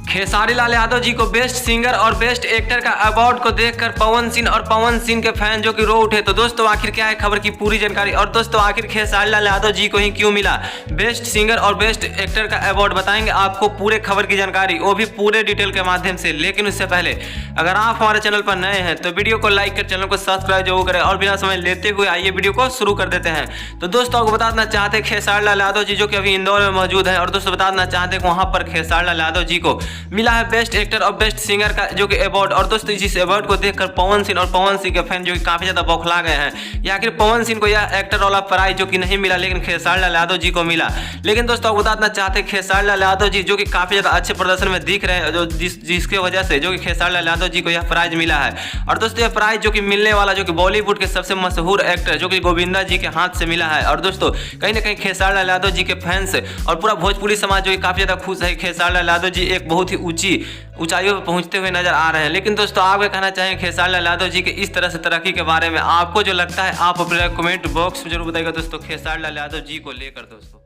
खेसारी लाल यादव जी को best singer और best actor का अवार्ड को देखकर पवन सिंह और पवन सिंह के फैन जो कि रो उठे। तो दोस्तों आखिर क्या है खबर की पूरी जानकारी, और दोस्तों आखिर खेसारी लाल यादव जी को ही क्यों मिला बेस्ट सिंगर और बेस्ट एक्टर का अवार्ड, बताएंगे आपको पूरे खबर की जानकारी, वो भी पूरे डिटेल के माध्यम से। लेकिन उससे पहले अगर आप हमारे चैनल पर नए हैं तो वीडियो को लाइक कर चैनल को सब्सक्राइब जरूर करें, और बिना समय लेते हुए आइए वीडियो को शुरू कर देते हैं। तो दोस्तों आपको बता देना चाहते हैं खेसारी लाल यादव जी जो कि अभी इंदौर में मौजूद है, और दोस्तों बता देना चाहते हैं वहां पर खेसारी लाल यादव जी को मिला है बेस्ट एक्टर और बेस्ट सिंगर का जो कि अवार्ड। और दोस्तों इस अवार्ड को देखकर पवन सिंह और पवन सिंह के फैन जो कि काफी ज्यादा बौखला गए हैं। या आखिर पवन सिंह को यह एक्टर वाला प्राइज जो कि नहीं मिला लेकिन खेसारी लाल यादव जी को मिला। लेकिन दोस्तों आपको बताना चाहते हैं खेसारी लाल यादव जी जो कि काफी ज्यादा अच्छे प्रदर्शन में दिख रहे हैं, जो जिसके वजह से जो कि खेसारी लाल यादव जी को यह प्राइज मिला है। और दोस्तों यह प्राइज जो कि मिलने वाला जो कि बॉलीवुड के सबसे मशहूर एक्टर जो कि गोविंदा जी के हाथ से मिला है। और दोस्तों कहीं ना कहीं खेसारी लाल यादव जी के फैंस और पूरा भोजपुरी समाज जो कि काफी ज्यादा खुश है। खेसारी लाल यादव जी एक बहुत ही ऊंचाइयों पर पहुंचते हुए नजर आ रहे हैं। लेकिन दोस्तों आप क्या कहना चाहेंगे खेसारी लाल यादव जी के इस तरह से तरक्की के बारे में? आपको जो लगता है आप अपने कमेंट बॉक्स में जरूर बताइएगा दोस्तों खेसारी लाल यादव जी को लेकर दोस्तों।